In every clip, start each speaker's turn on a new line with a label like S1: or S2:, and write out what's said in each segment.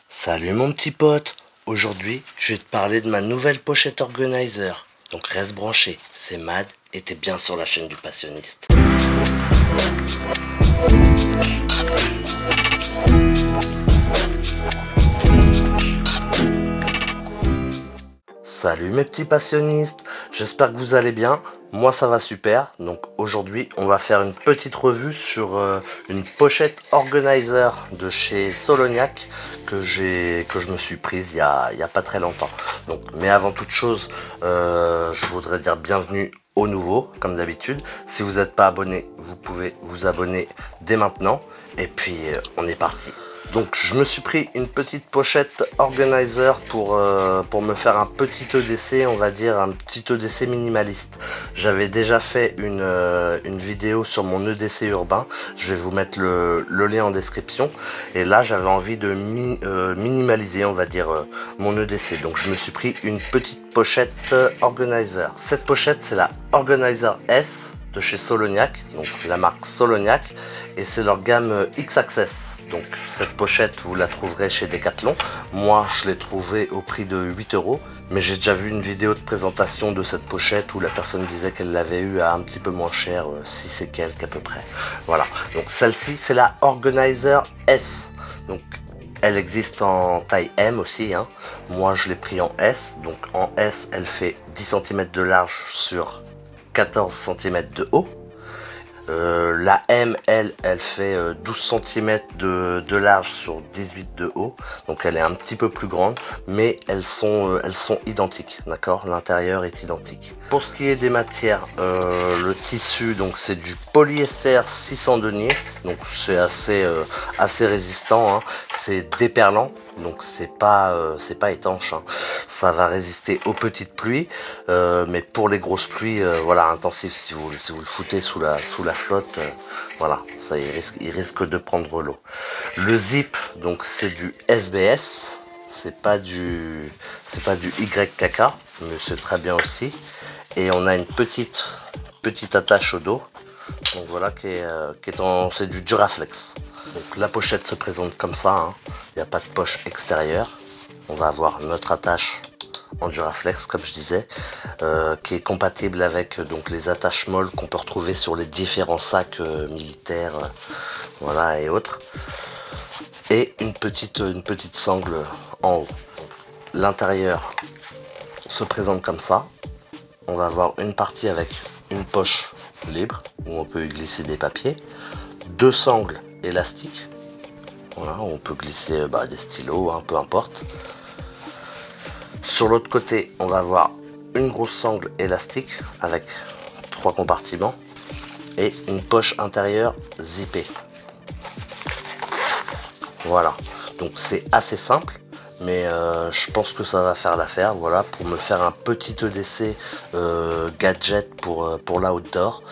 S1: Salut mon petit pote, aujourd'hui je vais te parler de ma nouvelle pochette organizer. Donc reste branché, c'est Mad et t'es bien sur la chaîne du passionniste. Salut mes petits passionnistes, j'espère que vous allez bien. Moi ça va super, donc aujourd'hui on va faire une petite revue sur une pochette organizer de chez Solognac que je me suis prise il y a pas très longtemps. Donc, mais avant toute chose, je voudrais dire bienvenue aux nouveaux, comme d'habitude. Si vous n'êtes pas abonné, vous pouvez vous abonner dès maintenant. Et puis on est parti. Donc je me suis pris une petite pochette organizer pour me faire un petit EDC, on va dire un petit EDC minimaliste. J'avais déjà fait une vidéo sur mon EDC urbain, je vais vous mettre le lien en description. Et là j'avais envie de minimaliser, on va dire, mon EDC. Donc je me suis pris une petite pochette organizer. Cette pochette c'est la Organizer S de chez Solognac, donc la marque Solognac, et c'est leur gamme X-Access. Donc cette pochette vous la trouverez chez Decathlon. Moi je l'ai trouvée au prix de 8 €, mais j'ai déjà vu une vidéo de présentation de cette pochette où la personne disait qu'elle l'avait eu à un petit peu moins cher, 6 et quelques à peu près. Voilà, donc celle-ci c'est la Organizer S. Donc elle existe en taille M aussi, hein. Moi je l'ai pris en S, donc en S elle fait 10 cm de large sur 14 cm de haut. La M, elle fait 12 cm de large sur 18 de haut, donc elle est un petit peu plus grande, mais elles sont identiques, d'accord? L'intérieur est identique. Pour ce qui est des matières, le tissu, donc c'est du polyester 600 deniers, donc c'est assez résistant, hein. C'est déperlant, donc c'est pas étanche, hein. Ça va résister aux petites pluies, mais pour les grosses pluies, voilà, intensives, si vous le foutez sous la flotte, voilà, ça il risque de prendre l'eau. Le zip, donc c'est du SBS, c'est pas du YKK, mais c'est très bien aussi. Et on a une petite attache au dos, donc voilà, c'est du Duraflex. Donc la pochette se présente comme ça, hein. Il n'y a pas de poche extérieure. On va avoir notre attache en Duraflex, comme je disais, qui est compatible avec donc les attaches molles qu'on peut retrouver sur les différents sacs militaires, voilà, et autres. Et une petite sangle en haut. L'intérieur se présente comme ça. On va avoir une partie avec une poche libre où on peut y glisser des papiers, deux sangles élastiques, voilà, où on peut glisser des stylos, hein, peu importe. Sur l'autre côté, on va avoir une grosse sangle élastique avec 3 compartiments et une poche intérieure zippée. Voilà, donc c'est assez simple, mais je pense que ça va faire l'affaire. Voilà, pour me faire un petit EDC gadget pour l'outdoor,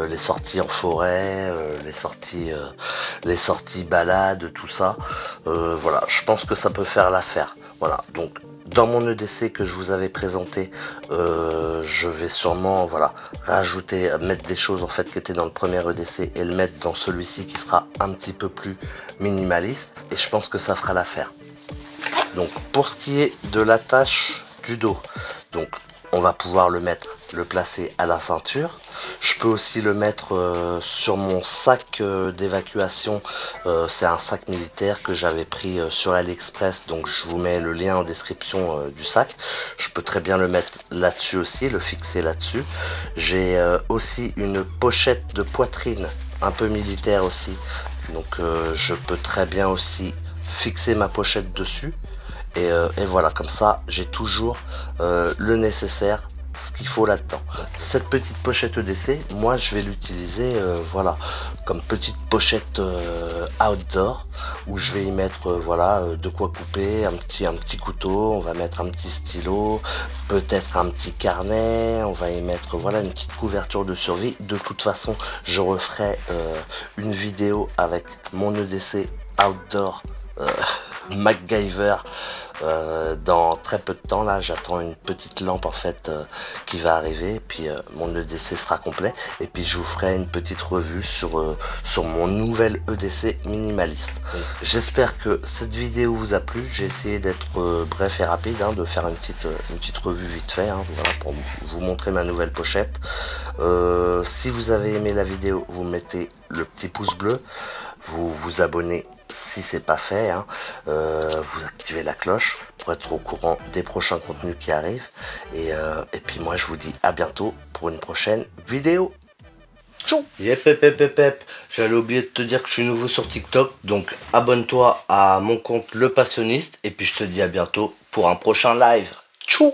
S1: les sorties en forêt, les sorties balades, tout ça. Voilà, je pense que ça peut faire l'affaire. Voilà, donc dans mon EDC que je vous avais présenté, je vais sûrement, voilà, mettre des choses en fait qui étaient dans le premier EDC et le mettre dans celui-ci qui sera un petit peu plus minimaliste, et je pense que ça fera l'affaire. Donc pour ce qui est de l'attache du dos, donc on va pouvoir le placer à la ceinture. Je peux aussi le mettre sur mon sac d'évacuation. C'est un sac militaire que j'avais pris sur AliExpress, donc je vous mets le lien en description du sac. Je peux très bien le mettre là-dessus aussi, le fixer là-dessus. J'ai aussi une pochette de poitrine un peu militaire aussi, donc je peux très bien aussi fixer ma pochette dessus. Et voilà, comme ça j'ai toujours le nécessaire, ce qu'il faut là-dedans. Cette petite pochette EDC, moi je vais l'utiliser voilà, comme petite pochette outdoor, où je vais y mettre voilà, de quoi couper, un petit couteau, on va mettre un petit stylo, peut-être un petit carnet, on va y mettre voilà, une petite couverture de survie. De toute façon je referai une vidéo avec mon EDC outdoor MacGyver dans très peu de temps. Là j'attends une petite lampe en fait qui va arriver, et puis mon EDC sera complet, et puis je vous ferai une petite revue sur mon nouvel EDC minimaliste. J'espère que cette vidéo vous a plu. J'ai essayé d'être bref et rapide, hein, de faire une petite revue vite fait, hein, voilà, pour vous montrer ma nouvelle pochette. Si vous avez aimé la vidéo, vous mettez le petit pouce bleu, vous vous abonnez si c'est pas fait, hein. Vous activez la cloche pour être au courant des prochains contenus qui arrivent, et puis moi je vous dis à bientôt pour une prochaine vidéo. Tchou. Yep, j'allais oublier de te dire que je suis nouveau sur TikTok, donc abonne-toi à mon compte Le Passionniste, et puis je te dis à bientôt pour un prochain live. Tchou.